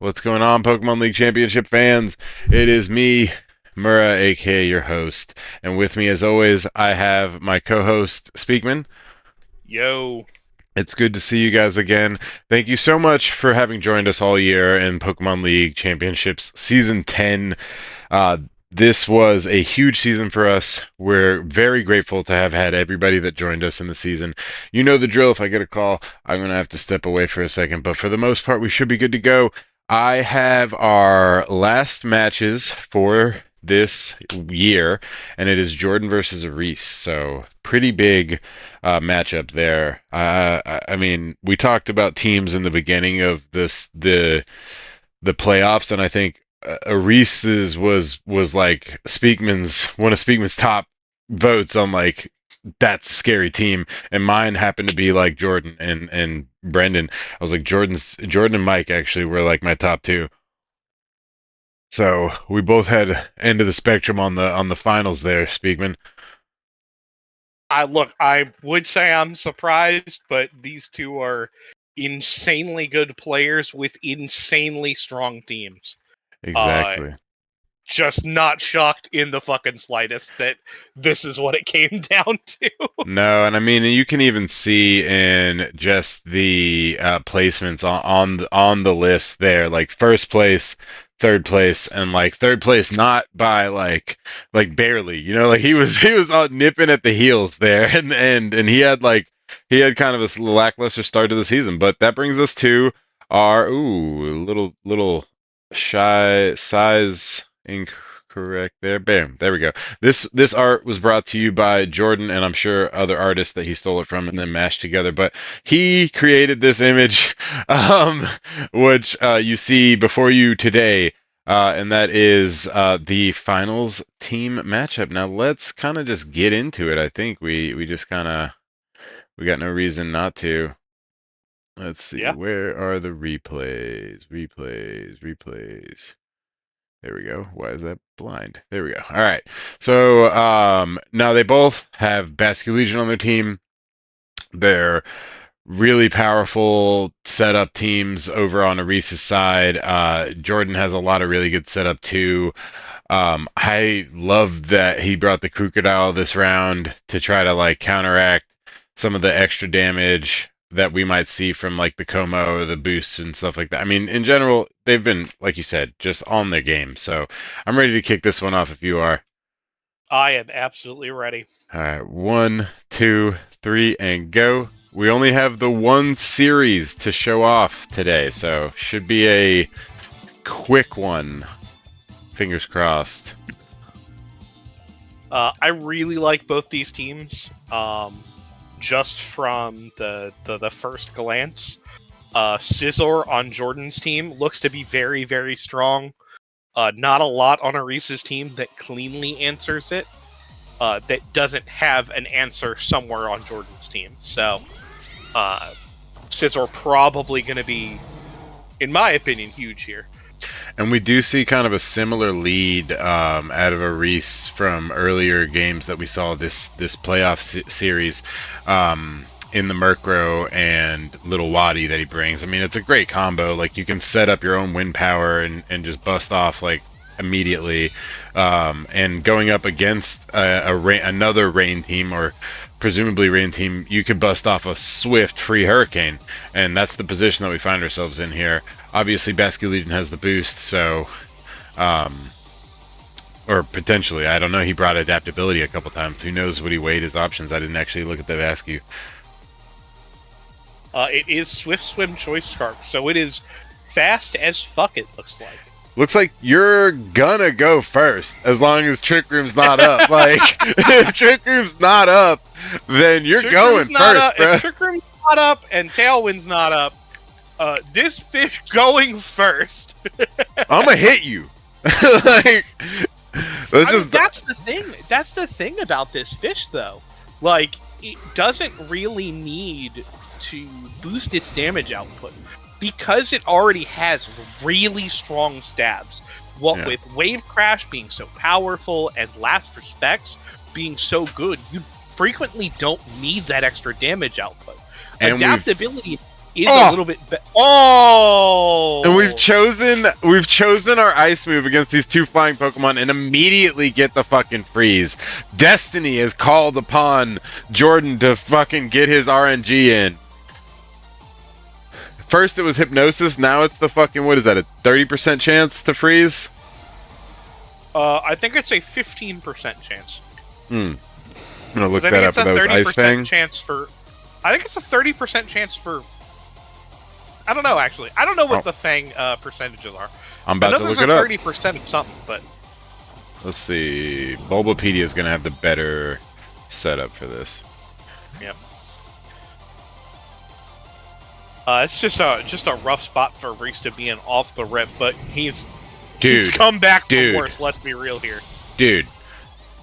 What's going on, Pokemon League Championship fans? It is me, Mura, aka your host, and with me, as always, I have my co-host, Speakman. Yo, It's good to see you guys again. Thank you so much for having joined us all year in Pokemon League Championships Season 10. Uh, this was a huge season for us. We're very grateful to have had everybody that joined us in the season. You know the drill. If I get a call, I'm going to have to step away for a second, but for the most part, we should be good to go. I have our last matches for this year, and it is Jordan versus Reese. So pretty big matchup there. I mean, we talked about teams in the beginning of the playoffs, and I think Reese's was like Speakman's one of Speakman's top votes on like that scary team, and mine happened to be like Jordan and Brendan. I was like Jordan and Mike actually were like my top two. So we both had end of the spectrum on the finals there, Speakman. I would say I'm surprised, but these two are insanely good players with insanely strong teams. Uh, Exactly. just not shocked in the fucking slightest that this is what it came down to. No, and I mean you can even see in just the placements on the list there, like first place, third place, and like third place not by like barely, like he was nipping at the heels there in the end, and he had kind of a lackluster start to the season, but that brings us to our little shy size incorrect there. Bam, there we go. This art was brought to you by Jordan, and I'm sure other artists that he stole it from and then mashed together. But he created this image, um, which you see before you today, and that is the finals team matchup. Now let's kind of just get into it. I think we just kind of we got no reason not to. Let's see, Yeah. where are the replays? Replays. There we go. Why is that blind? There we go. All right. So now they both have Basculegion on their team. They're really powerful setup teams over on Arisa's side. Jordan has a lot of really good setup too. I love that he brought the Crocodile this round to try to like counteract some of the extra damage that we might see from like the Como or the boosts and stuff like that. I mean, in general, they've been, like you said, just on their game. So I'm ready to kick this one off if you are. I am absolutely ready. All right, one, two, three, and go. We only have the one series to show off today, so should be a quick one. Fingers crossed. I really like both these teams. Just from the first glance. Scizor on Jordan's team looks to be very, very strong. Not a lot on Arisa's team that cleanly answers it. That doesn't have an answer somewhere on Jordan's team. So, Scizor probably going to be, in my opinion, huge here. And we do see kind of a similar lead out of a Reese from earlier games that we saw this playoff series in the Murkrow and Little Waddy that he brings. I mean, it's a great combo. Like you can set up your own wind power and just bust off like immediately. And going up against another rain team or presumably rain team, you could bust off a swift free hurricane, and that's the position that we find ourselves in here. Obviously, Basculegion has the boost, so or potentially, I don't know. He brought adaptability a couple times. Who knows what he weighed his options? I didn't actually look at the Vascu. It is Swift Swim Choice Scarf, so it is fast as fuck, it looks like. Looks like you're gonna go first as long as Trick Room's not up. Like, if Trick Room's not up, then you're Trick going Room's not first, up, bro. if Trick Room's not up and Tailwind's not up, this fish going first. I'm gonna hit you. Like, That's the thing. That's the thing about this fish, though. Like, it doesn't really need to boost its damage output because it already has really strong stabs. What Yeah. with Wave Crash being so powerful and Last Respects being so good, you frequently don't need that extra damage output. And Adaptability is a little bit oh! And we've chosen our ice move against these two flying Pokemon and immediately get the fucking freeze. Destiny has called upon Jordan to fucking get his RNG in. First it was Hypnosis, now it's the fucking, what is that, a 30% chance to freeze? I think it's a 15% chance. I'm gonna look that up for those Ice Fang. I think it's a 30% chance for... I don't know, actually. I don't know what the Fang percentages are. I'm about to look it up. 30% of something, but... Let's see. Bulbapedia is going to have the better setup for this. Yep. It's just a rough spot for Reese to be in off the rip, but he's come back from worse, let's be real here. Dude,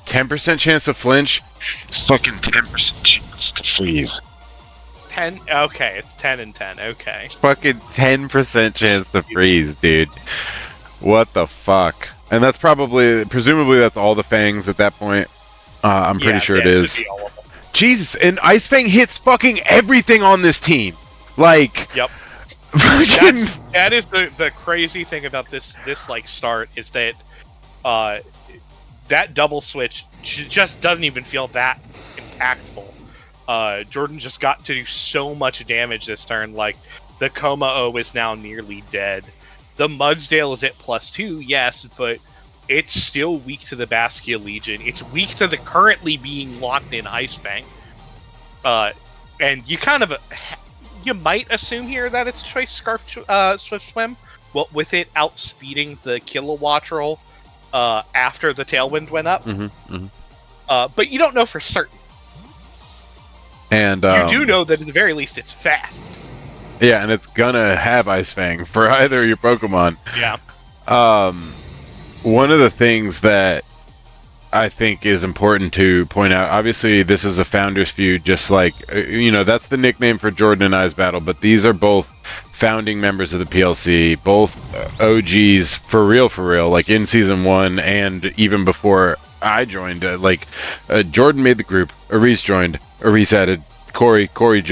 10% chance to flinch, fucking 10% chance to freeze. 10? Okay, it's 10 and 10, okay. It's fucking 10% chance to freeze, dude. What the fuck? And that's presumably that's all the Fangs at that point. I'm pretty sure it is. Jesus, and Ice Fang hits fucking everything on this team. Like, yep. That is the crazy thing about this like start is that that double switch just doesn't even feel that impactful. Jordan just got to do so much damage this turn. Like, the Coma-O is now nearly dead. The Mudsdale is at +2, yes, but it's still weak to the Baskia Legion. It's weak to the currently being locked in Ice Fang. And you might assume here that it's Choice Scarf Swift Swim, well, with it outspeeding the Kilowattrel after the Tailwind went up. But you don't know for certain. And you do know that at the very least it's fast. Yeah, and it's gonna have Ice Fang for either of your Pokemon. Yeah. One of the things that I think is important to point out, obviously this is a Founders feud, just like, that's the nickname for Jordan and I's battle, but these are both founding members of the PLC, both OGs for real, like in Season 1 and even before I joined. Jordan made the group, Aris joined, Aris added Corey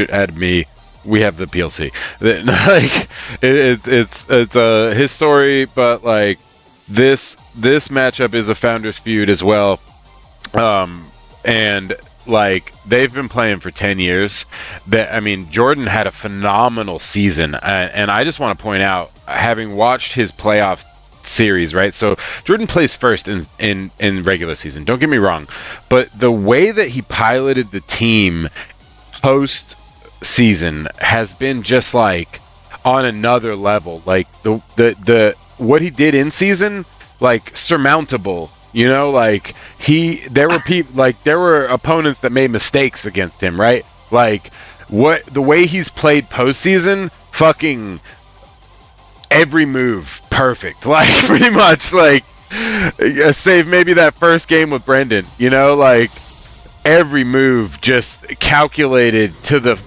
added me. We have the PLC. Like, it's his story, but like this matchup is a Founders feud as well. And like, they've been playing for 10 years. Jordan had a phenomenal season, and I just want to point out, having watched his playoff series, right? So Jordan plays first in regular season. Don't get me wrong, but the way that he piloted the team post season has been just like on another level. Like the what he did in season, like surmountable. Like there were opponents that made mistakes against him, right? Like the way he's played postseason, fucking every move perfect. Like, pretty much, like, save maybe that first game with Brendan, like every move just calculated to the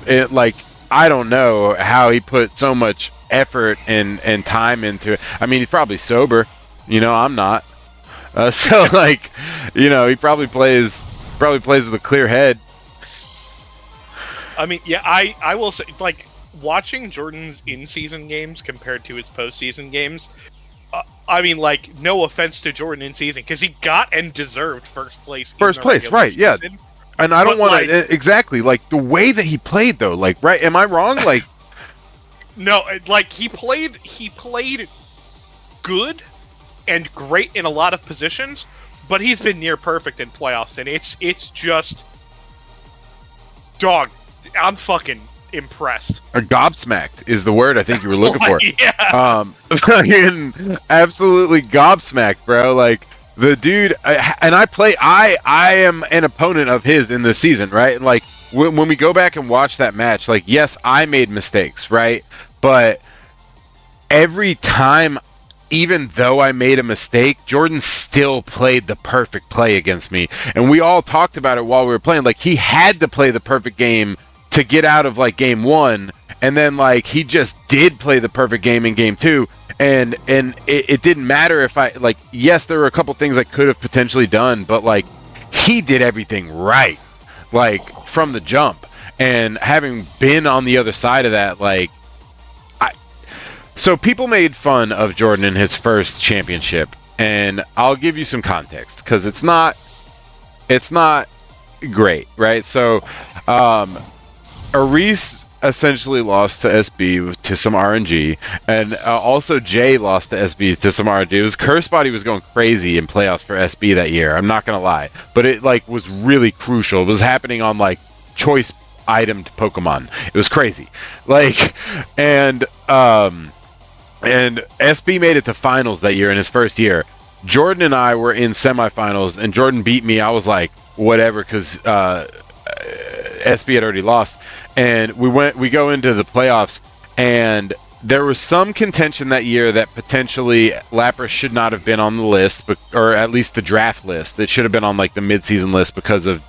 I don't know how he put so much effort and time into it. He's probably sober, I'm not. So like, he probably plays with a clear head. I will say, like, watching Jordan's in-season games compared to his postseason games, no offense to Jordan in season, because he got and deserved first place. First place, right? Yeah. And I don't want to exactly like the way that he played though. Like, right? Am I wrong? Like, no, like he played good and great in a lot of positions, but he's been near perfect in playoffs, and it's just, I'm fucking impressed. Gobsmacked is the word I think you were looking for. Yeah. Fucking absolutely gobsmacked, bro. Like, the dude, I am an opponent of his in this season, right? Like, when we go back and watch that match, like, yes, I made mistakes, right? But every time, even though I made a mistake, Jordan still played the perfect play against me. And we all talked about it while we were playing. Like, he had to play the perfect game to get out of, like, game 1. And then, like, he just did play the perfect game in game 2. And it didn't matter if yes, there were a couple things I could have potentially done, but, like, he did everything right, like, from the jump. And having been on the other side of that, like, So people made fun of Jordan in his first championship, and I'll give you some context because it's not great, right? So, Aris essentially lost to SB to some RNG, and also Jay lost to SB to some RNG. It was Curse Body was going crazy in playoffs for SB that year. I'm not gonna lie, but it like was really crucial. It was happening on like choice itemed Pokemon. It was crazy, like, and SB made it to finals that year in his first year. Jordan and I were in semifinals, and Jordan beat me. I was like, whatever, because SB had already lost. And we go into the playoffs, and there was some contention that year that potentially Lapras should not have been on the list, or at least the draft list. It should have been on like the midseason list because of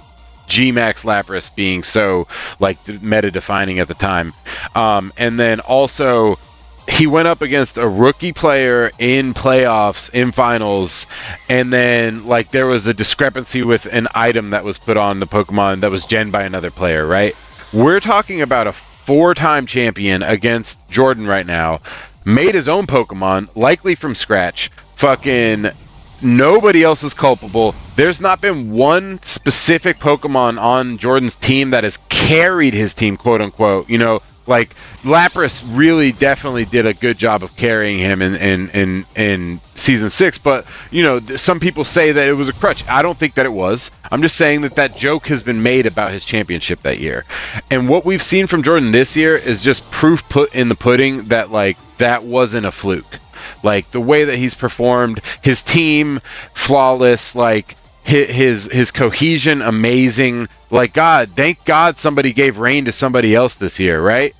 G-Max Lapras being so like meta defining at the time. And then also, he went up against a rookie player in playoffs, in finals, and then like there was a discrepancy with an item that was put on the Pokemon that was gen by another player, right? We're talking about a 4-time champion against Jordan right now, made his own Pokemon, likely from scratch, fucking nobody else is culpable. There's not been one specific Pokemon on Jordan's team that has carried his team, quote unquote, you know. Like, Lapras really definitely did a good job of carrying him in Season 6, but, you know, some people say that it was a crutch. I don't think that it was. I'm just saying that joke has been made about his championship that year. And what we've seen from Jordan this year is just proof put in the pudding that, like, that wasn't a fluke. Like, the way that he's performed, his team, flawless, like, his cohesion, amazing. Like, God, thank God somebody gave rain to somebody else this year, right?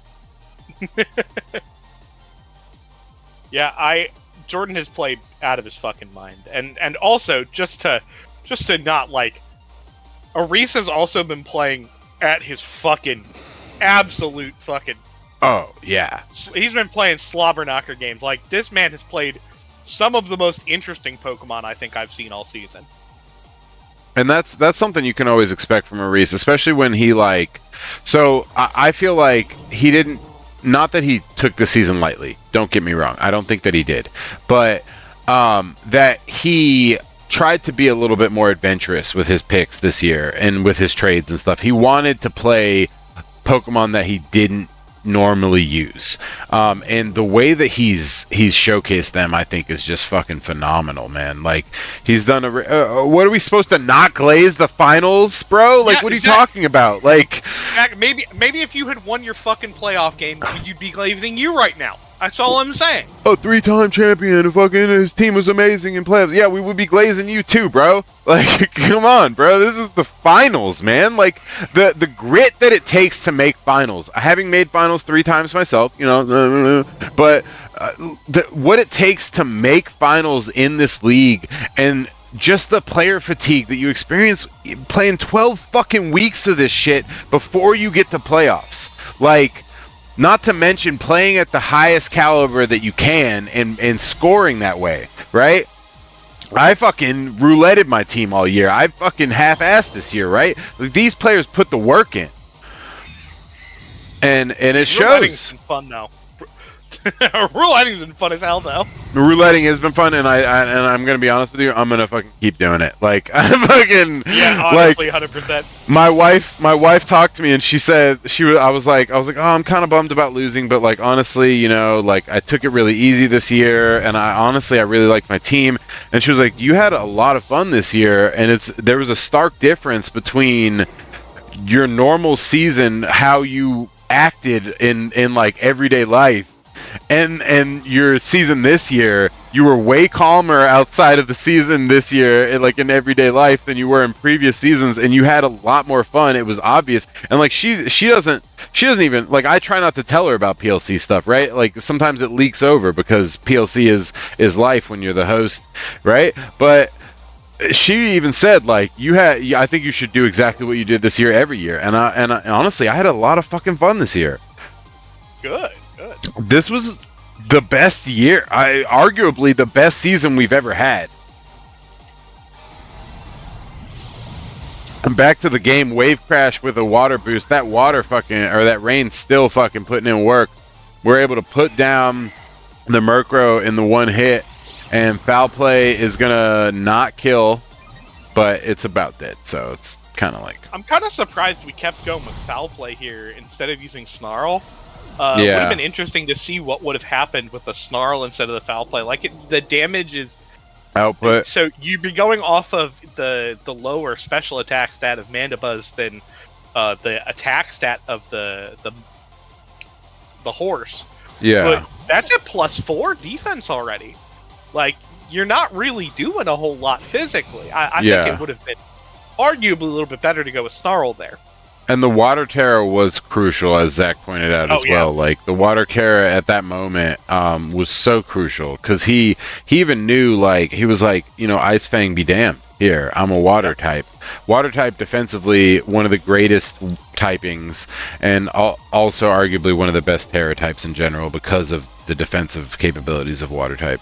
Yeah, Jordan has played out of his fucking mind, and also just to not like, Aris has also been playing at his fucking absolute fucking. Oh yeah, he's been playing slobber knocker games. Like, this man has played some of the most interesting Pokemon I think I've seen all season. And that's something you can always expect from Aris, especially when he like. So I feel like he didn't. Not that he took the season lightly. Don't get me wrong. I don't think that he did, but that he tried to be a little bit more adventurous with his picks this year and with his trades and stuff. He wanted to play Pokemon that he didn't normally use, and the way that he's showcased them, I think, is just fucking phenomenal, man. Like, he's done what are we supposed to not glaze the finals, bro? Like, yeah, what are you talking about? Like, maybe if you had won your fucking playoff game, you'd be glazing you right now. That's all I'm saying. A 3-time champion, fucking his team was amazing in playoffs. Yeah, we would be glazing you too, bro. Like, come on, bro. This is the finals, man. Like, the grit that it takes to make finals. Having made finals 3 times myself, you know, but what it takes to make finals in this league, and just the player fatigue that you experience playing 12 fucking weeks of this shit before you get to playoffs. Like, not to mention playing at the highest caliber that you can and scoring that way, right? I fucking rouletted my team all year. I fucking half-assed this year, right? Like, these players put the work in. And it shows. Rouletting's been fun now. Rouletting's been fun as hell though. Rouletting has been fun, and I'm gonna be honest with you, I'm gonna fucking keep doing it. Like, I'm fucking, yeah, honestly, like, 100%. My wife talked to me, and she said I was like, oh, I'm kind of bummed about losing, but like, honestly, you know, like, I took it really easy this year, and I really liked my team. And she was like, you had a lot of fun this year, and there was a stark difference between your normal season, how you acted in like everyday life, and your season this year. You were way calmer outside of the season this year, like in everyday life, than you were in previous seasons, and you had a lot more fun. It was obvious. And like, she doesn't even, like, I try not to tell her about PLC stuff, right? Like, sometimes it leaks over because PLC is life when you're the host, right? But she even said, like, I think you should do exactly what you did this year every year. And I honestly, I had a lot of fucking fun this year. Good. This was the best year, arguably the best season we've ever had. And back to the game, wave crash with a water boost. That rain still fucking putting in work. We're able to put down the Murkrow in the one hit, and Foul Play is gonna not kill, but it's about dead. So it's kind of like, I'm kind of surprised we kept going with Foul Play here instead of using Snarl. Would yeah, have been interesting to see what would have happened with the Snarl instead of the Foul Play. Like the damage is output. so you'd be going off of the lower special attack stat of Mandibuzz than the attack stat of the horse. Yeah, But that's a +4 defense already. Like, you're not really doing a whole lot physically. I Yeah. think it would have been arguably a little bit better to go with Snarl there. and the Water Terror was crucial, as Zach pointed out as Oh, yeah. well. Like the Water Terror at that moment was so crucial because he even knew, like, he was like, you know, Ice Fang be damned. Here, I'm a water type. Water type defensively, one of the greatest typings, and also arguably one of the best Terra types in general because of the defensive capabilities of water type.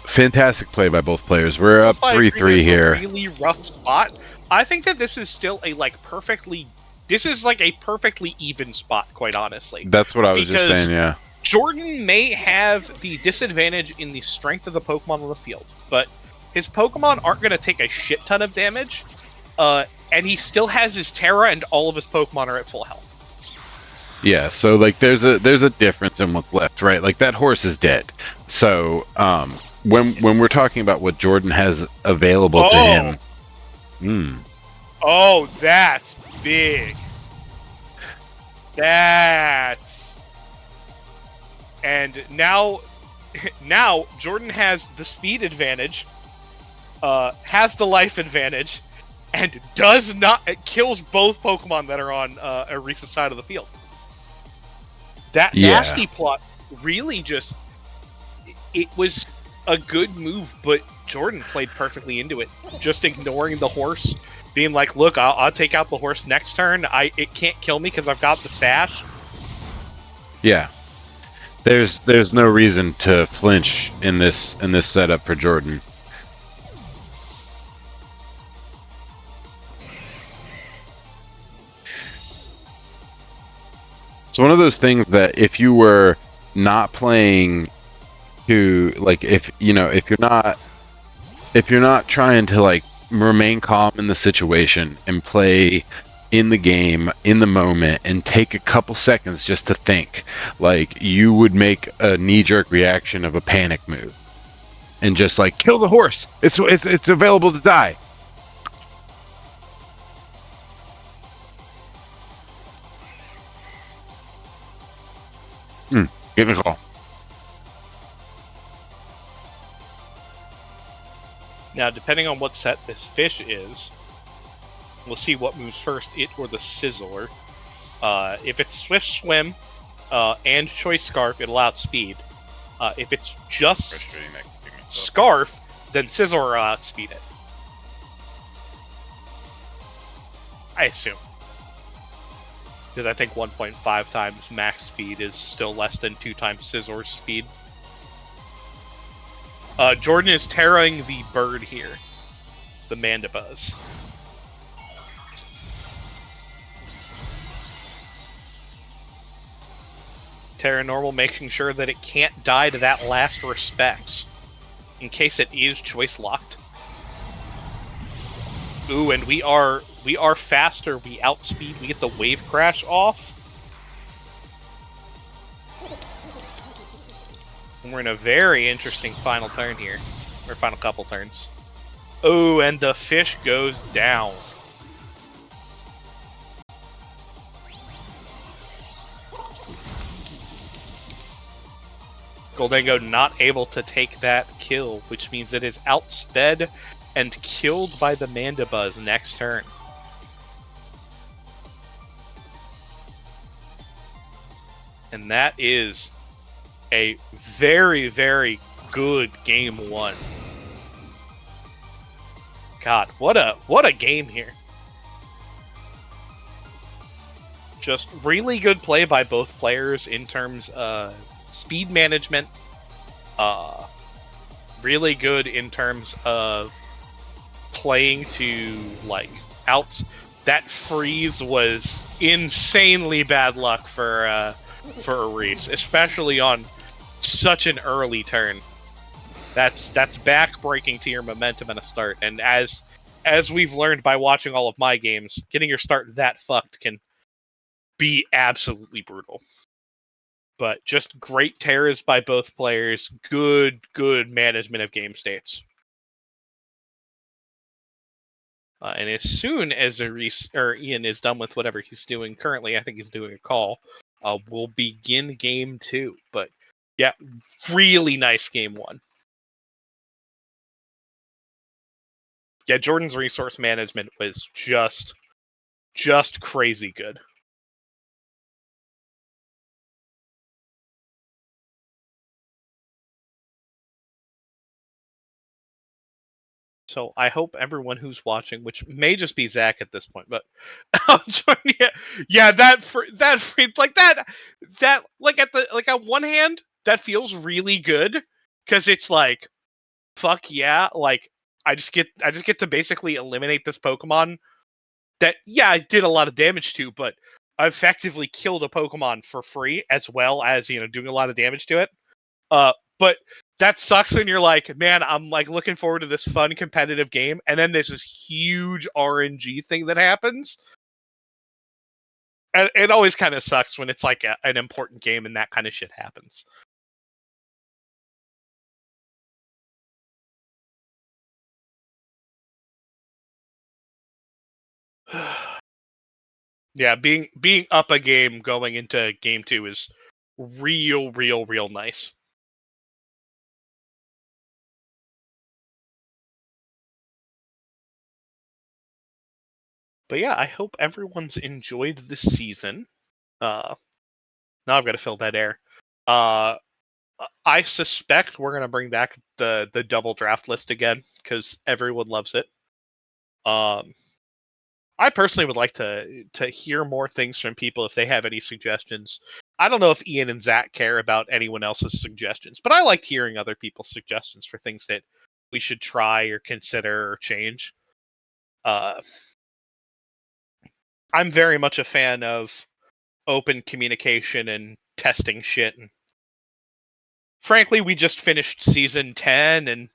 Fantastic play by both players. We're up I agree 3-3 there's a here. really rough spot. I think that this is still a perfectly even spot, quite honestly. That's what I was just Because saying, yeah. Jordan may have the disadvantage in the strength of the Pokemon on the field, but his Pokemon aren't going to take a shit ton of damage, and he still has his Terra, and all of his Pokemon are at full health. Yeah, so like there's a difference in what's left, right? Like that horse is dead. So when we're talking about what Jordan has available to him, Oh, that's big. And now Jordan has the speed advantage, has the life advantage, and it kills both Pokemon that are on Arisa's side of the field. That nasty plot really just, it was a good move, but Jordan played perfectly into it, just ignoring the horse, being like, look, I'll take out the horse next turn. It can't kill me because I've got the sash. yeah. There's no reason to flinch in this setup for Jordan. It's one of those things that if you were not playing to, like, if you're not trying to like remain calm in the situation and play in the game in the moment and take a couple seconds just to think, like, you would make a knee-jerk reaction of a panic move and just like kill the horse. It's available to die. Give me a call. Now, depending on what set this fish is, we'll see what moves first, it or the Scizor. If it's Swift Swim and Choice Scarf, it'll outspeed. If it's just Scarf, then Scizor will outspeed it. I assume. Because I think 1.5 times max speed is still less than 2 times Scizor's speed. Jordan is terraing the bird here. The Mandibuzz. Terra Normal, making sure that it can't die to that last respects. In case it is choice locked. Ooh, and we are faster, we outspeed, we get the wave crash off. And we're in a very interesting final turn here. Or final couple turns. Oh, and the fish goes down. Goldango not able to take that kill, which means it is outsped and killed by the Mandibuzz next turn. And that is a very, very good game one. God, what a game here. Just really good play by both players in terms of speed management. Really good in terms of playing to like that freeze was insanely bad luck for Reese, especially on such an early turn. That's backbreaking to your momentum and a start. And as we've learned by watching all of my games, getting your start that fucked can be absolutely brutal. But just great tears by both players. Good management of game states. And as soon as Ian is done with whatever he's doing currently, I think he's doing a call, we'll begin game 2. But yeah, really nice game 1. Yeah, Jordan's resource management was just crazy good. So I hope everyone who's watching, which may just be Zach at this point, but yeah, that like on one hand, that feels really good because it's like, fuck yeah, like I just get to basically eliminate this Pokemon that I did a lot of damage to, but I effectively killed a Pokemon for free as well as doing a lot of damage to it. But that sucks when you're like, man, I'm like looking forward to this fun competitive game, and then there's this huge RNG thing that happens. And it always kind of sucks when it's like an important game and that kind of shit happens. Yeah, being up a game going into game 2 is real nice. But yeah, I hope everyone's enjoyed this season. Now I've got to fill that air. I suspect we're gonna bring back the double draft list again because everyone loves it. I personally would like to hear more things from people if they have any suggestions. I don't know if Ian and Zach care about anyone else's suggestions, but I liked hearing other people's suggestions for things that we should try or consider or change. I'm very much a fan of open communication and testing shit. And frankly, we just finished season 10, and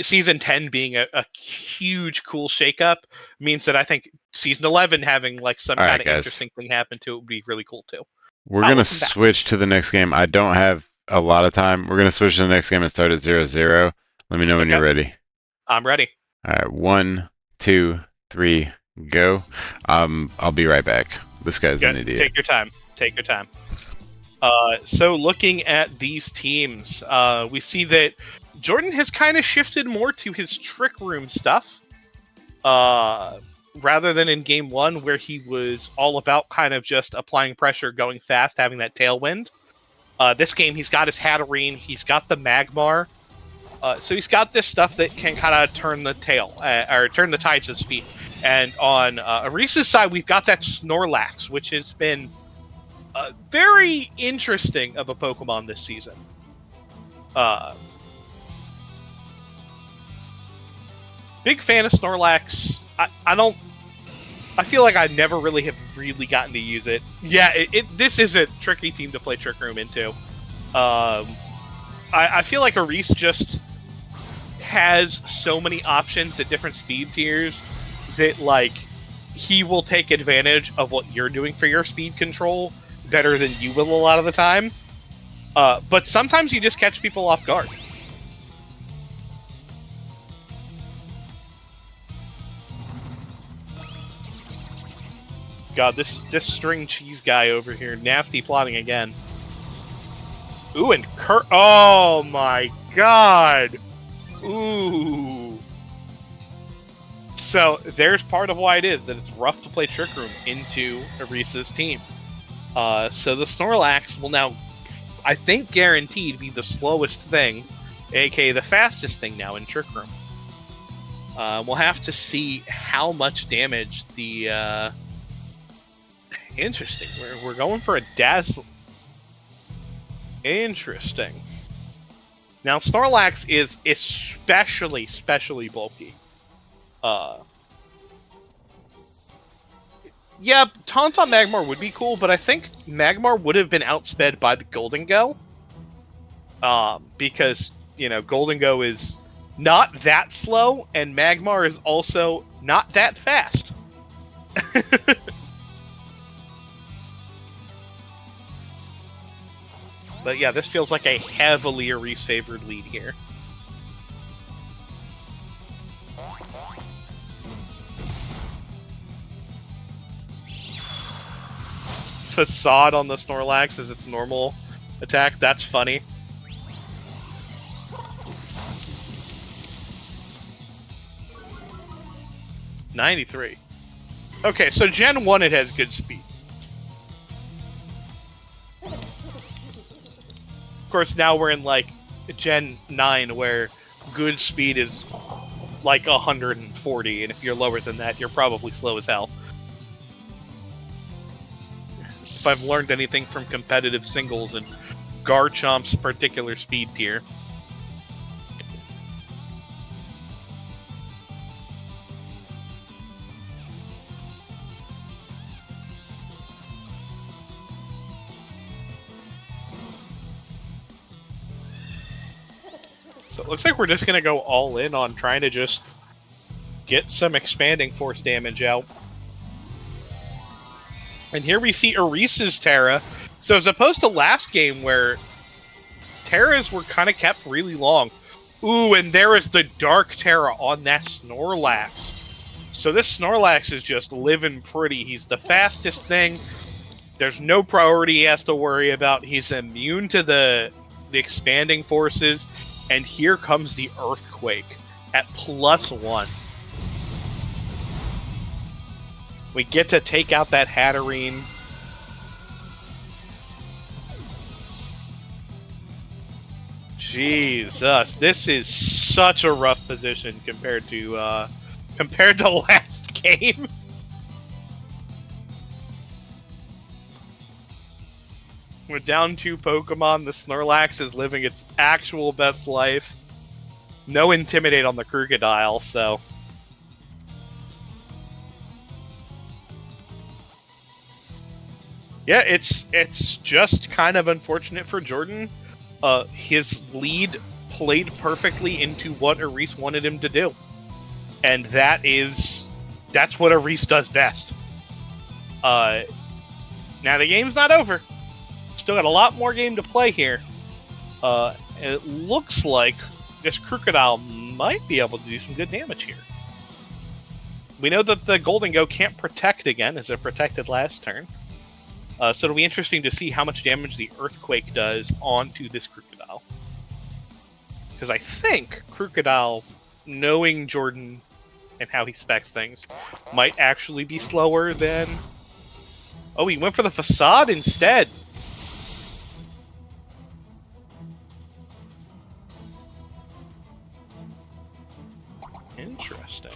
season 10 being a huge cool shakeup means that I think season 11 having like some kind of interesting thing happen to it would be really cool too. We're going to switch to the next game. I don't have a lot of time. We're going to switch to the next game and start at 0-0. Let me know when you're ready. I'm ready. All right, 1, 2, 3, go. I'll be right back. This guy's an idiot. Take your time. So looking at these teams, we see that Jordan has kind of shifted more to his Trick Room stuff, rather than in game 1 where he was all about kind of just applying pressure, going fast, having that tailwind. This game, he's got his Hatterene, he's got the Magmar, so he's got this stuff that can kind of turn the tail, or turn the tides of speed. And on Arisa's side, we've got that Snorlax, which has been very interesting of a Pokemon this season. Big fan of Snorlax. I feel like I never really have gotten to use it. Yeah, this is a tricky team to play Trick Room into. I feel like Aris just has so many options at different speed tiers that like he will take advantage of what you're doing for your speed control better than you will a lot of the time. But sometimes you just catch people off guard. God, this string cheese guy over here, nasty plotting again. Ooh, and oh my god! Ooh. So there's part of why it is that it's rough to play Trick Room into Arisa's team. So the Snorlax will now, I think, guaranteed be the slowest thing, aka the fastest thing now in Trick Room. We'll have to see how much damage the. Interesting. We're going for a Dazzle. Interesting. Now Snorlax is especially bulky. Yeah, Taunt on Magmar would be cool, but I think Magmar would have been outsped by the Golden Go. Because, Golden Go is not that slow, and Magmar is also not that fast. But yeah, this feels like a heavily Reese favored lead here. Facade on the Snorlax is its normal attack. That's funny. $93. Okay, so Gen 1 it has good speed. Of course, now we're in like Gen 9 where good speed is like 140, and if you're lower than that, you're probably slow as hell. If I've learned anything from competitive singles and Garchomp's particular speed tier. So it looks like we're just going to go all in on trying to just get some expanding force damage out. And here we see Erise's Terra. So as opposed to last game where Terras were kind of kept really long. Ooh, and there is the Dark Terra on that Snorlax. So this Snorlax is just living pretty. He's the fastest thing. There's no priority he has to worry about. He's immune to the expanding forces. And here comes the Earthquake at +1. We get to take out that Hatterene. Jesus, this is such a rough position compared to last game. We're down 2 Pokemon. The Snorlax is living its actual best life. No Intimidate on the Crocodile, so... Yeah, it's just kind of unfortunate for Jordan. His lead played perfectly into what Erise wanted him to do. And that's what Erise does best. Now the game's not over. Still got a lot more game to play here. And it looks like this Crocodile might be able to do some good damage here. We know that the Golden Go can't protect again, as it protected last turn. So it'll be interesting to see how much damage the Earthquake does onto this Crocodile. Because I think Crocodile, knowing Jordan and how he specs things, might actually be slower than... Oh, he went for the Facade instead. Interesting.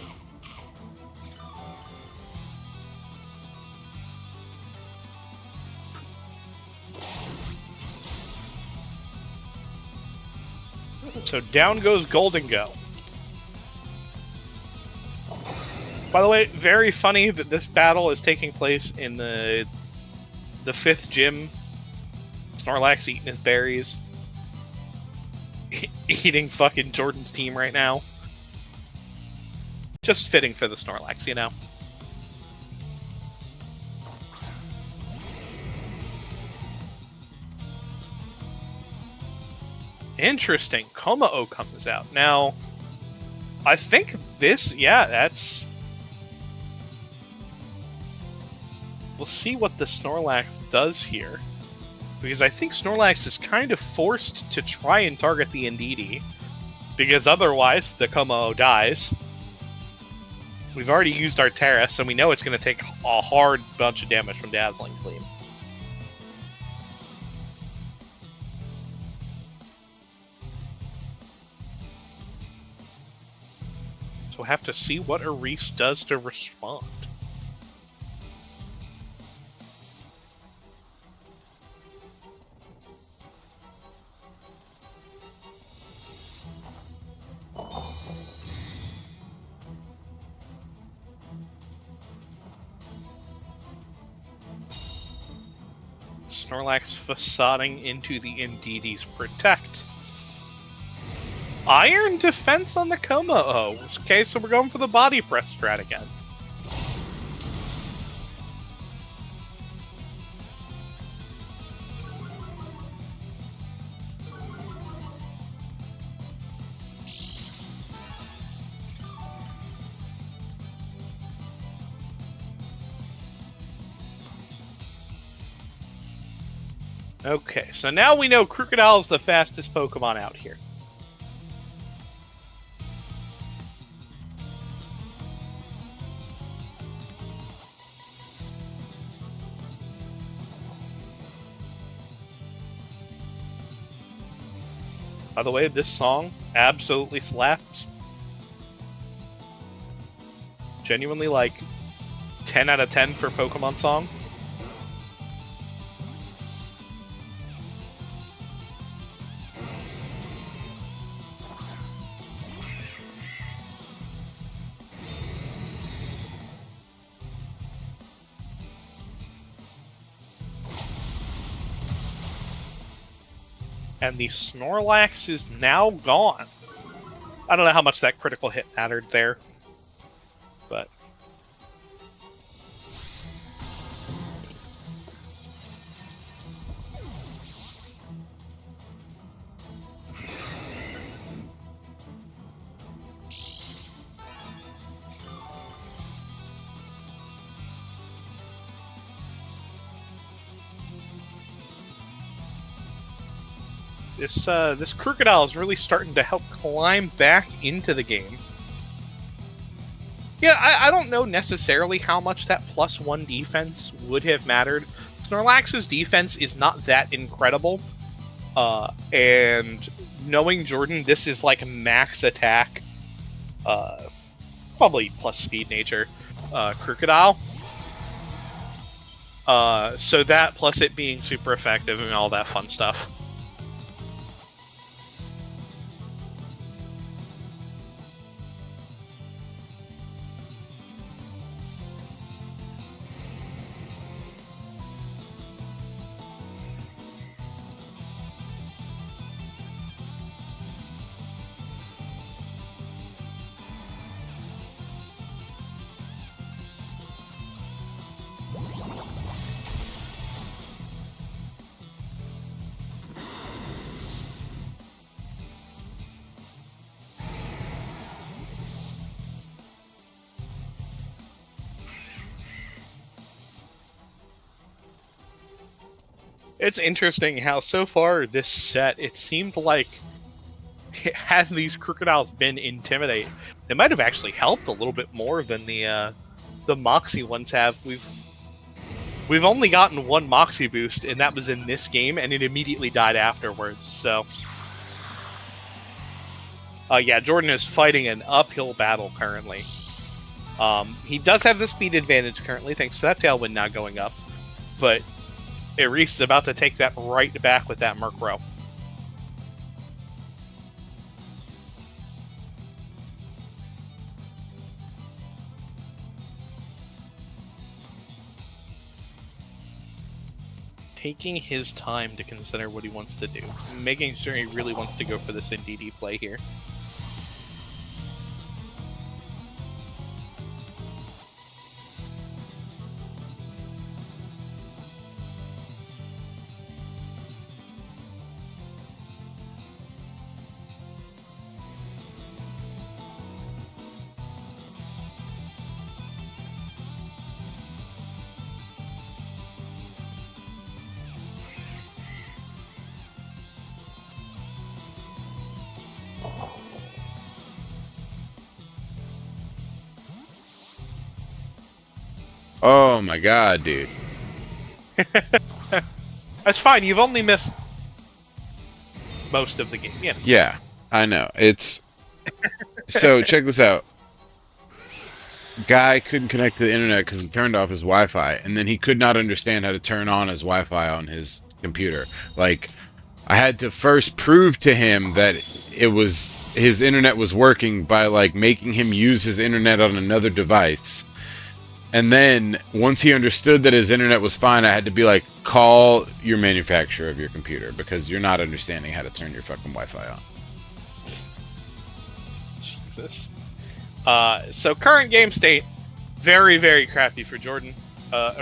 So down goes Golden Go. By the way, very funny that this battle is taking place in the 5th gym. Snorlax eating his berries. Eating fucking Jordan's team right now. Just fitting for the Snorlax, you know? Interesting. Komao comes out. Now, I think this... Yeah, that's... We'll see what the Snorlax does here. Because I think Snorlax is kind of forced to try and target the Indeedee. Because otherwise, the Komao dies. We've already used our Terra, so we know it's going to take a hard bunch of damage from Dazzling Gleam. So we'll have to see what Erise does to respond. Snorlax facading into the Indeedee Protect. Iron Defense on the Como-O. Okay, so we're going for the body press strat again. Okay, so now we know Crocodile is the fastest Pokemon out here. By the way, this song absolutely slaps. Genuinely, like, 10 out of 10 for Pokemon song. And the Snorlax is now gone. I don't know how much that critical hit mattered there, but... This Crocodile is really starting to help climb back into the game. Yeah, I don't know necessarily how much that +1 defense would have mattered. Snorlax's defense is not that incredible. And knowing Jordan, this is like max attack, probably plus speed nature, Crocodile. So that plus it being super effective and all that fun stuff. It's interesting how so far this set, it seemed like had these Crocodiles been Intimidate, they might have actually helped a little bit more than the Moxie ones have. We've only gotten one Moxie boost, and that was in this game, and it immediately died afterwards, so... yeah, Jordan is fighting an uphill battle currently. He does have the speed advantage currently, thanks to that Tailwind now going up, but Reese is about to take that right back with that Murkrow. Taking his time to consider what he wants to do. Making sure he really wants to go for this Indeedee play here. Oh my god, dude. That's fine, you've only missed most of the game. Yeah. Yeah, I know. It's... So, check this out. Guy couldn't connect to the internet because he turned off his Wi-Fi, and then he could not understand how to turn on his Wi-Fi on his computer. Like, I had to first prove to him that his internet was working by, like, making him use his internet on another device. And then once he understood that his internet was fine, I had to be like, call your manufacturer of your computer because you're not understanding how to turn your fucking Wi-Fi on. Jesus. So current game state, very, very crappy for Jordan.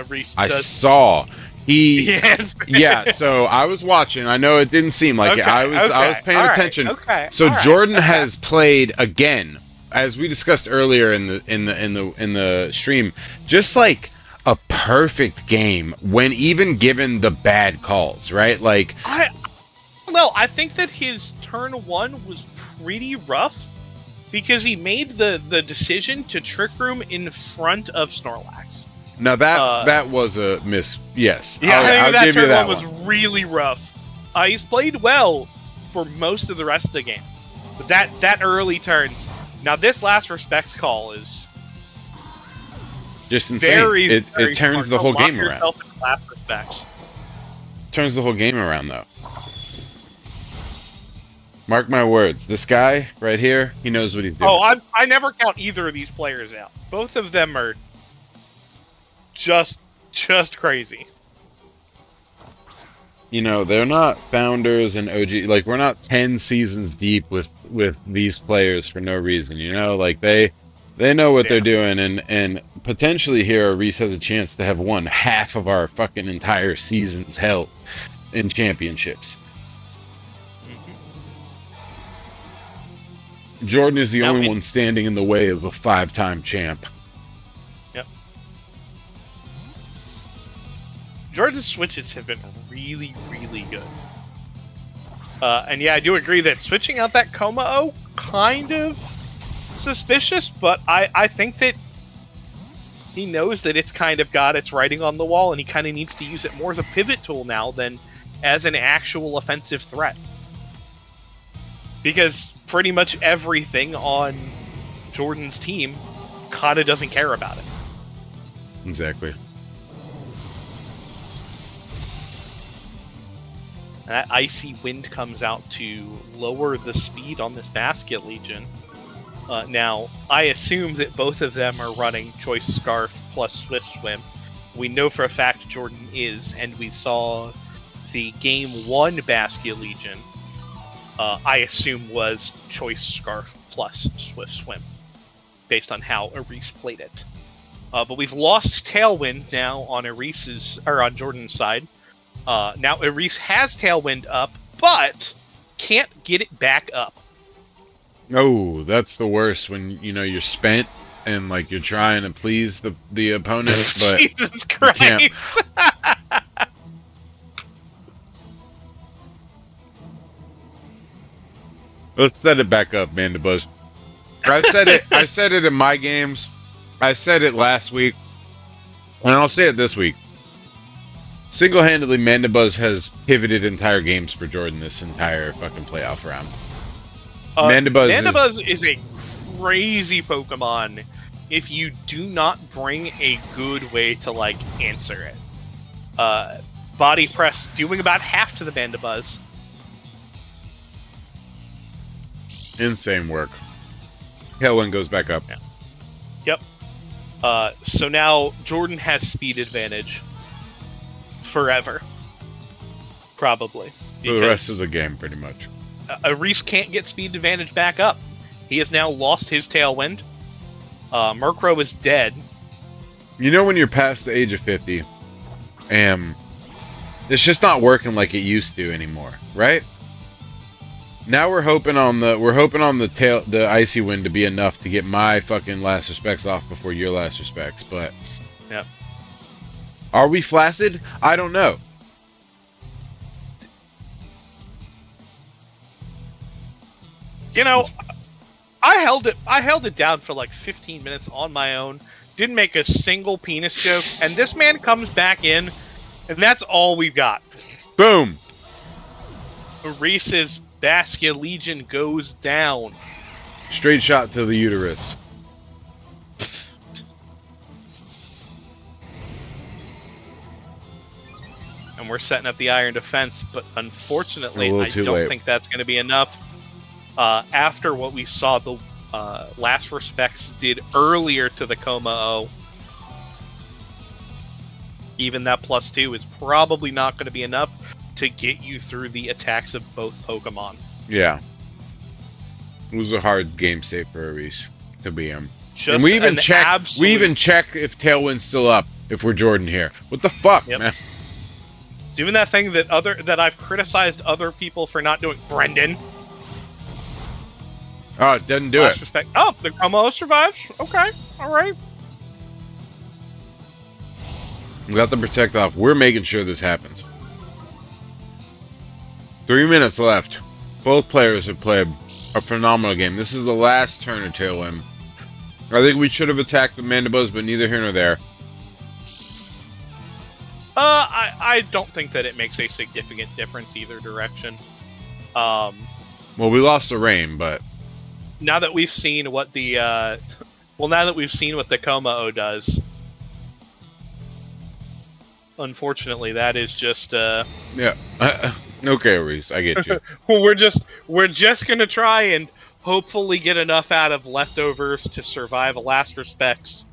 Reese I does... saw he, Yes. yeah. So I was watching. I know it didn't seem like it. I was paying attention. So Jordan has played again, as we discussed earlier in the stream, just like a perfect game when even given the bad calls, right? Like I think that his turn 1 was pretty rough because he made the decision to Trick Room in front of Snorlax. Now that was a miss. Yes. Yeah, I'll that give turn you that one was really rough. He's played well for most of the rest of the game, but that early turns. Now this last respects call is just insane. Very, it turns the whole game around. Last respects. Turns the whole game around though. Mark my words. This guy right here, he knows what he's doing. Oh, I never count either of these players out. Both of them are just crazy. You know, they're not founders and OG. Like, we're not 10 seasons deep with these players for no reason. You know, like they know what they're doing, and potentially here Reese has a chance to have won half of our fucking entire seasons held in championships. Jordan is the only one standing in the way of a 5-time champ. Yep. Jordan's switches have been really, really good. And yeah, I do agree that switching out that Komao kind of suspicious, but I think that he knows that it's kind of got its writing on the wall, and he kind of needs to use it more as a pivot tool now than as an actual offensive threat. Because pretty much everything on Jordan's team kind of doesn't care about it. Exactly. That Icy Wind comes out to lower the speed on this Basket Legion. Now, I assume that both of them are running Choice Scarf plus Swift Swim. We know for a fact Jordan is, and we saw the Game 1 Basket Legion, I assume was Choice Scarf plus Swift Swim, based on how Arise played it. But we've lost Tailwind now on on Jordan's side. Now Arise has Tailwind up, but can't get it back up. Oh, that's the worst when you're spent and like you're trying to please the opponent, but Jesus Christ. You can't. Let's set it back up, Mandibuzz. I said it in my games. I said it last week, and I'll say it this week. Single-handedly, Mandibuzz has pivoted entire games for Jordan this entire fucking playoff round. Mandibuzz is a crazy Pokemon if you do not bring a good way to, like, answer it. Body Press doing about half to the Mandibuzz. Insane work. Tailwind goes back up. Yeah. Yep. So now Jordan has speed advantage. Forever. Probably. For the rest of the game, pretty much. Arise can't get speed advantage back up. He has now lost his Tailwind. Murkrow is dead. You know when you're past the age of 50, and it's just not working like it used to anymore, right? Now we're hoping on the Icy Wind to be enough to get my fucking last respects off before your last respects, but yep. Are we flaccid? I don't know. You know, I held it down for like 15 minutes on my own. Didn't make a single penis joke, and this man comes back in, and that's all we've got. Boom. Reese's Basket Legion goes down. Straight shot to the uterus. And we're setting up the Iron Defense, but unfortunately, I don't think that's going to be enough. After what we saw the Last Respects did earlier to the Komao, even that +2 is probably not going to be enough to get you through the attacks of both Pokemon. Yeah. It was a hard game state for Reese to be him. And Just an we even absolute. check if Tailwind's still up if we're Jordan here. What the fuck, Yep. man? Doing that thing that I've criticized other people for not doing. Brendan. Oh, it doesn't do Last it. respect. Oh, the Como survives. Okay. All right. We got the protect off. We're making sure this happens. 3 minutes left. Both players have played a phenomenal game. This is the last turn of Tailwind. I think we should have attacked the Mandibuzz, but neither here nor there. I don't think that it makes a significant difference either direction. Well, we lost the rain, but Now that we've seen what the now that we've seen what the Como does, unfortunately, that is just yeah. Okay, Reese, I get you. we're just gonna try and hopefully get enough out of leftovers to survive last respects.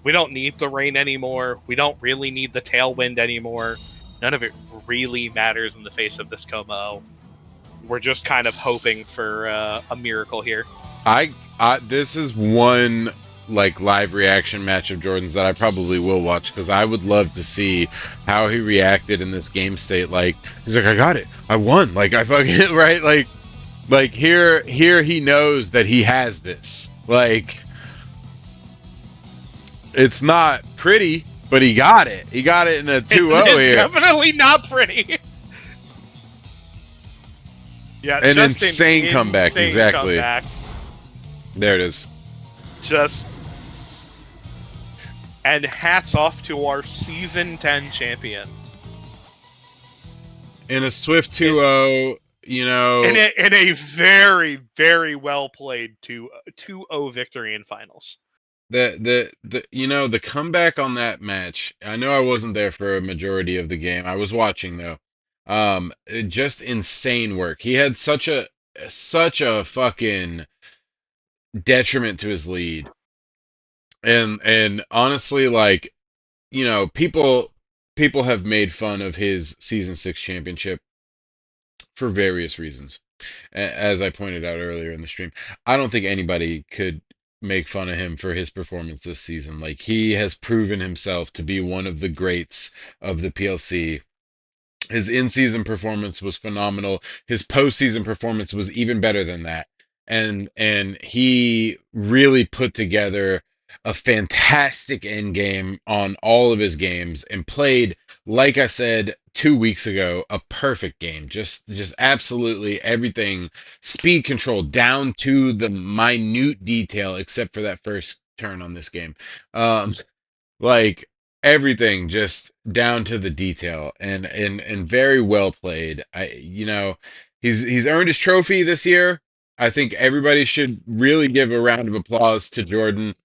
We don't need the rain anymore. We don't really need the tailwind anymore. None of it really matters in the face of this Como. We're just kind of hoping for a miracle here. This is one like live reaction match of Jordan's that I probably will watch because I would love to see how he reacted in this game state. Like he's like, I got it, I won. Like I fucking right. Like here he knows that he has this. Like it's not pretty, but he got it. He got it in a 2-0 It's here. definitely not pretty. Yeah, An just insane comeback, insane exactly. comeback. There it is. Just. And hats off to our Season 10 champion. In a swift 2-0, you know. In a very, very well played 2-0 victory in finals. The you know, the comeback on that match, I know I wasn't there for a majority of the game. I was watching though. Just insane work. He had such a fucking detriment to his lead. And honestly, like, you know, people have made fun of his season 6 championship for various reasons. As I pointed out earlier in the stream, I don't think anybody could make fun of him for his performance this season. Like he has proven himself to be one of the greats of the PLC. His in-season performance was phenomenal. His postseason performance was even better than that. And he really put together a fantastic end game on all of his games and played, like I said 2 weeks ago, a perfect game. Just absolutely everything, speed control down to the minute detail, except for that first turn on this game. Like everything just down to the detail and very well played. He's earned his trophy this year. I think everybody should really give a round of applause to Jordan.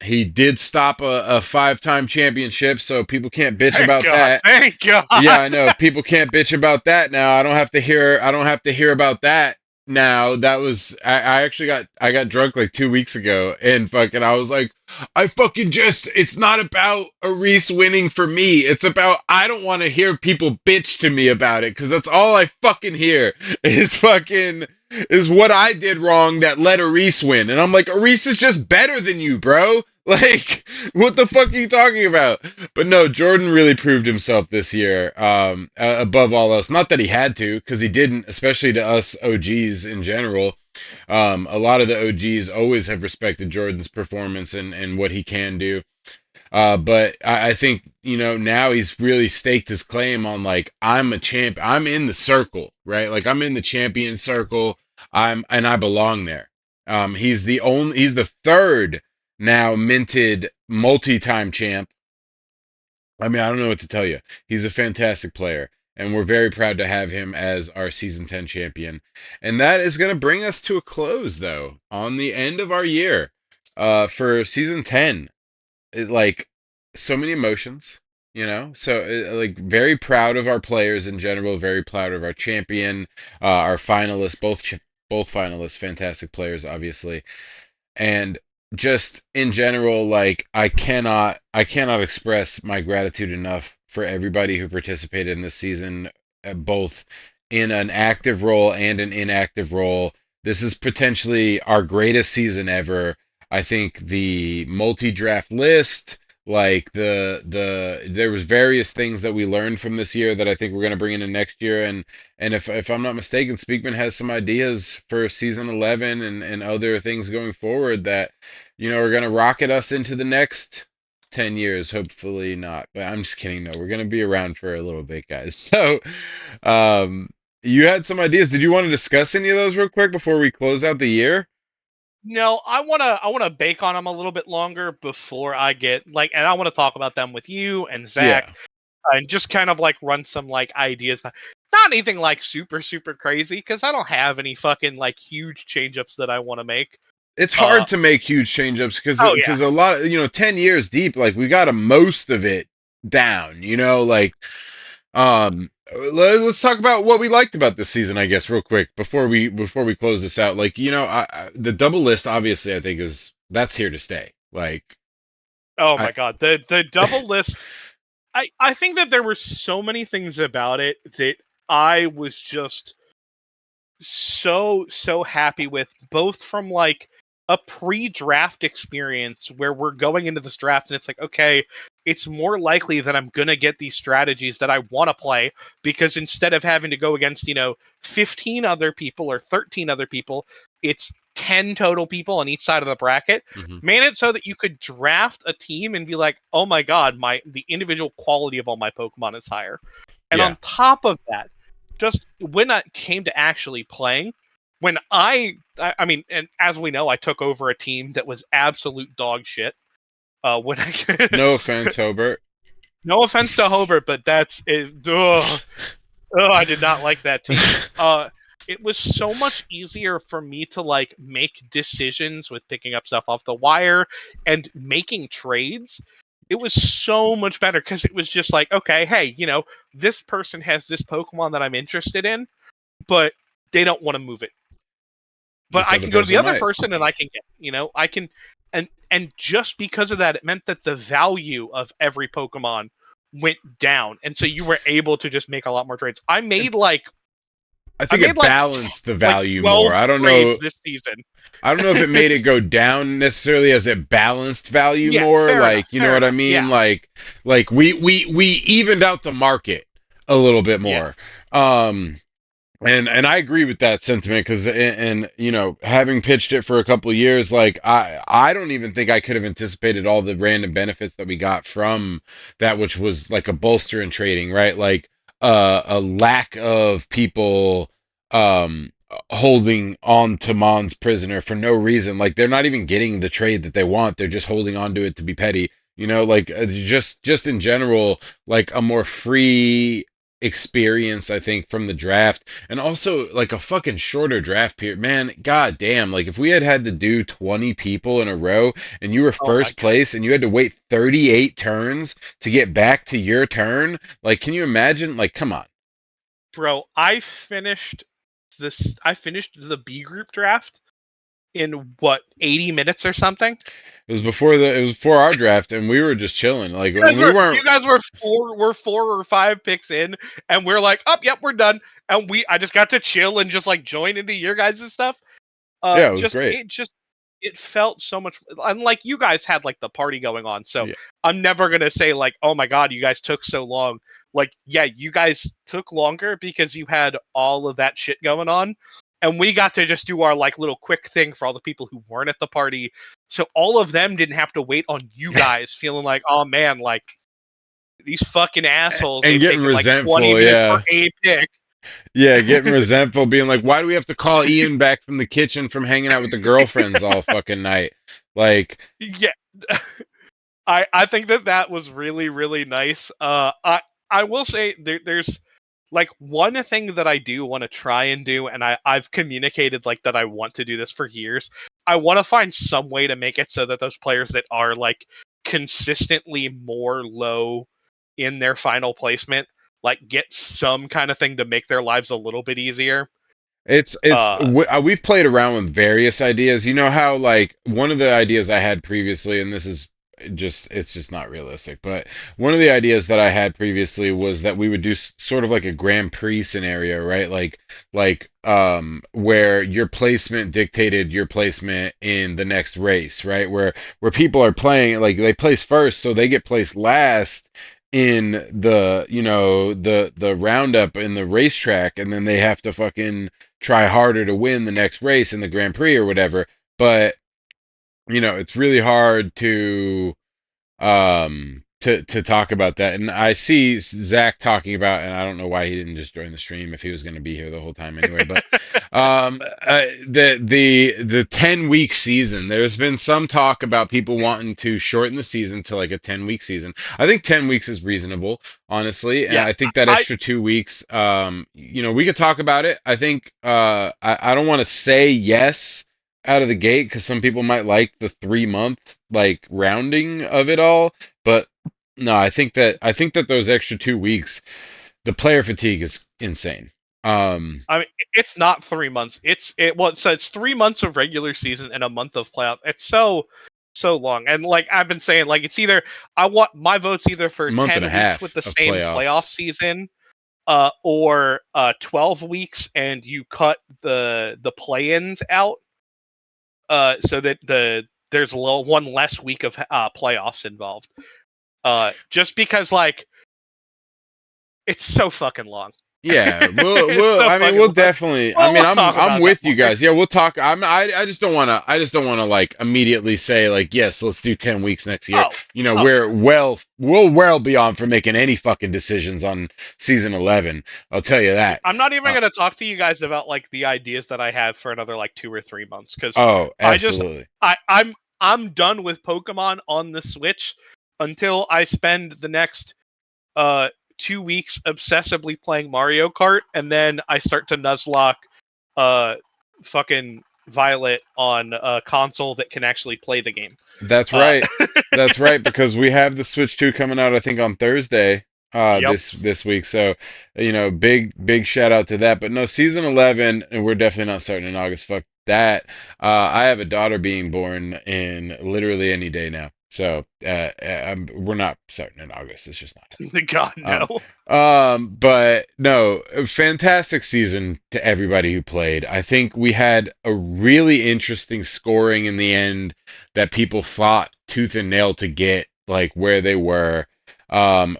He did stop a 5-time championship, so people can't bitch Thank about God. that. Thank God. Yeah, I know. People can't bitch about that now. I don't have to hear about that now. That was I actually got drunk like 2 weeks ago and fucking I was like, it's not about Reese winning for me. It's about I don't want to hear people bitch to me about it because that's all I fucking hear is what I did wrong that let Reese win. And I'm like, Reese is just better than you, bro. Like, what the fuck are you talking about? But no, Jordan really proved himself this year, above all else. Not that he had to, because he didn't, especially to us OGs in general. A lot of the OGs always have respected Jordan's performance and what he can do. But I think, you know, now he's really staked his claim on, like, I'm a champ. I'm in the circle, right? Like, I'm in the champion circle. And I belong there. He's the third now minted multi-time champ. I mean, I don't know what to tell you. He's a fantastic player, and we're very proud to have him as our season 10 champion. And that is going to bring us to a close, though, on the end of our year for season 10. Like, so many emotions, you know? So, like, very proud of our players in general, very proud of our champion, our finalists, both finalists, fantastic players, obviously. And just in general, like I cannot express my gratitude enough for everybody who participated in this season, both in an active role and an inactive role. This is potentially our greatest season ever. I think the multi-draft list, like there was various things that we learned from this year that I think we're going to bring into next year, and if I'm not mistaken, Speakman has some ideas for season 11 and other things going forward that are going to rocket us into the next 10 years. Hopefully not, but I'm just kidding. No, we're going to be around for a little bit, guys. So, um, you had some ideas. Did you want to discuss any of those real quick before we close out the year? No, I wanna bake on them a little bit longer before I get like, and I want to talk about them with you and Zach, Yeah. and just kind of like run some like ideas. Not anything like super super crazy because I don't have any fucking like huge change ups that I want to make. It's Uh hard to make huge change-ups because oh yeah. because a lot of, 10 years deep, like we got a most of it down, like let's talk about what we liked about this season, I guess, real quick before we close this out. Like, the double list, obviously, I think that's here to stay. Like, Oh I my god, the double list. I think that there were so many things about it that I was just so happy with, both from like a pre-draft experience where we're going into this draft and it's like, okay, it's more likely that I'm gonna get these strategies that I want to play, because instead of having to go against 15 other people or 13 other people, it's 10 total people on each side of the bracket. mhm. Made it so that you could draft a team and be like, oh my god, the individual quality of all my Pokemon is higher. And Yeah, on top of that, just when I came to actually playing, when I mean, and as we know, I took over a team that was absolute dog shit. When I, no offense, Hobart. no offense to Hobart, but that's it. Ugh, I did not like that team. It was so much easier for me to like make decisions with picking up stuff off the wire and making trades. It was so much better because it was just like, okay, hey, this person has this Pokemon that I'm interested in, but they don't want to move it. But This I other can go to the person other might. person and I can get, I can, and just because of that, it meant that the value of every Pokemon went down, and so you were able to just make a lot more trades. I I think made it like balanced the like value more. 12 trades this season. I don't know if it made it go down necessarily as it balanced value Yeah, more. fair enough. Like, you know Fair what I enough. Yeah, mean? Like we evened out the market a little bit yeah. more. Um, and I agree with that sentiment because and having pitched it for a couple of years, like I don't even think I could have anticipated all the random benefits that we got from that, which was like a bolster in trading, right? Like a lack of people holding on to Mon's prisoner for no reason. Like they're not even getting the trade that they want. They're just holding on to it to be petty. Like just in general, like a more free experience, I think, from the draft, and also like a fucking shorter draft period. Man, god damn, like if we had to do 20 people in a row and you were Oh my first god, place and you had to wait 38 turns to get back to your turn, like can you imagine? Like come on. bro! I finished the B group draft in what, 80 minutes or something. It was before our draft and we were just chilling. Like You when guys we were you weren't. guys were four or five picks in, and we're like, oh, yep, we're done. And I just got to chill and just like join into your guys' stuff. Yeah, it was Just great. it just it felt so much. Unlike you guys had like the party going on, so Yeah. I'm never gonna say like, oh my god, you guys took so long. Like, yeah, you guys took longer because you had all of that shit going on, and we got to just do our like little quick thing for all the people who weren't at the party. So all of them didn't have to wait on you guys, feeling like, oh man, like these fucking assholes, And they've getting taken like 20 resentful, minutes for yeah. a pick. Yeah, getting resentful, being like, why do we have to call Ian back from the kitchen from hanging out with the girlfriends all fucking night? Like, Yeah. I think that was really really nice. I will say there's like one thing that I do want to try and do, and I've communicated like that I want to do this for years. I want to find some way to make it so that those players that are like consistently more low in their final placement, like, get some kind of thing to make their lives a little bit easier. Uh, we've played around with various ideas. You know how like one of the ideas I had previously, and this is just it's just not realistic, but one of the ideas that I had previously was that we would do sort of like a Grand Prix scenario, right? Where your placement dictated your placement in the next race, right? Where people are playing like they place first, so they get placed last in the the roundup in the racetrack, and then they have to fucking try harder to win the next race in the Grand Prix or whatever. But it's really hard to talk about that. And I see Zach talking about, and I don't know why he didn't just join the stream if he was going to be here the whole time anyway. But the 10-week season, there's been some talk about people wanting to shorten the season to like a 10-week season. I think 10 weeks is reasonable, honestly, and yeah, I think that I extra 2 weeks, we could talk about it. I think I don't want to say yes out of the gate because some people might like the 3 month like rounding of it all, but no, I think that those extra 2 weeks, the player fatigue is insane. Um, I mean, it's not 3 months. So it's 3 months of regular season and a month of playoff. It's so long, and like I've been saying, like it's either I want my vote's either for month and a 10 weeks with half the of same playoff playoffs. season, or 12 weeks and you cut the play-ins out, so that there's one less week of playoffs involved. Just because like it's so fucking long. Yeah, It's so I mean, fucking we'll long. definitely. I Well, mean, we'll I'm talk I'm about that with you more. guys. Yeah, we'll talk. I just don't wanna like immediately say like yes, let's do 10 weeks next year. Oh, yeah. We're well beyond for making any fucking decisions on season 11. I'll tell you Yeah, that. I'm not even Uh, gonna talk to you guys about like the ideas that I have for another like 2 or 3 months because oh, I just absolutely. I'm done with Pokemon on the Switch until I spend the next uh 2 weeks obsessively playing Mario Kart, and then I start to nuzlocke uh fucking Violet on a console that can actually play the game. That's Uh, right. That's right, because we have the Switch 2 coming out, I think, on Thursday, yep. this week. So, big shout out to that. But no, season 11, and we're definitely not starting in August. Fuck that. I have a daughter being born in literally any day now. So, we're not starting in August. It's just not God happening. no. But no, a fantastic season to everybody who played. I think we had a really interesting scoring in the end that people fought tooth and nail to get like where they were.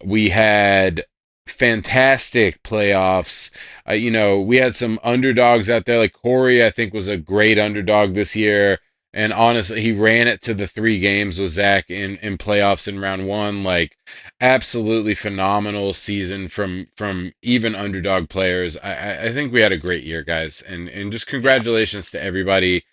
We had fantastic playoffs. We had some underdogs out there. Like Corey, I think was a great underdog this year. And honestly, he ran it to the 3 games with Zach in playoffs in round one. Like, absolutely phenomenal season from even underdog players. I think we had a great year, guys, and just Yeah. congratulations to everybody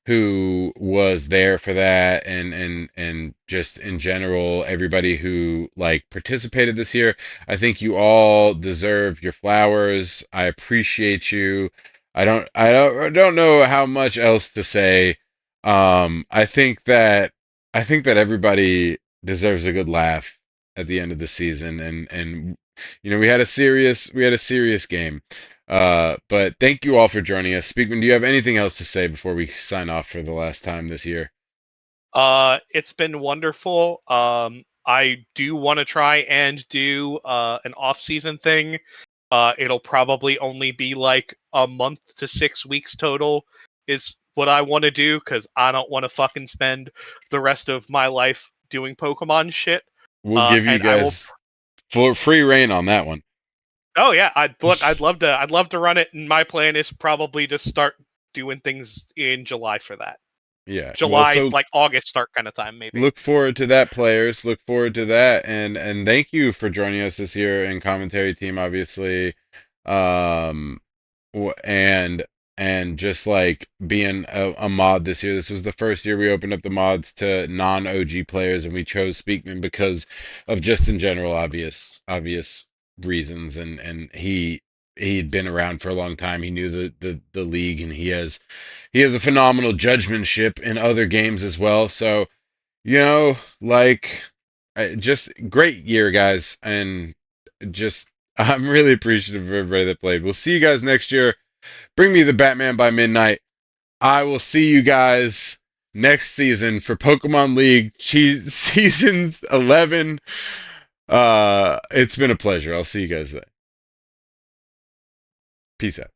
who was there for that, and just in general everybody who like participated this year. I think you all deserve your flowers. I appreciate you. I don't know how much else to say. I think that everybody deserves a good laugh at the end of the season, and we had a serious game. But thank you all for joining us. Speakman, do you have anything else to say before we sign off for the last time this year? It's been wonderful. I do want to try and do an off-season thing. It'll probably only be like a month to 6 weeks total, is what I want to do because I don't want to fucking spend the rest of my life doing Pokemon shit. We'll give you And I will. guys full free reign on that one. Oh yeah, I'd love to. I'd love to run it. And my plan is probably to start doing things in July for that. Yeah. Well, July, so like August start kind of time, maybe. look forward to that, players. Look forward to that, and thank you for joining us this year and commentary team, obviously. Um, and just like being a mod this year. This was the first year we opened up the mods to non-OG players, and we chose Speakman because of just in general obvious reasons, and he'd been around for a long time. He knew the league, and he has a phenomenal judgmentship in other games as well. So like just great year, guys, and just I'm really appreciative of everybody that played. We'll see you guys next year. Bring me the Batman by midnight. I will see you guys next season for Pokemon League seasons 11. It's been a pleasure. I'll see you guys then. Peace out.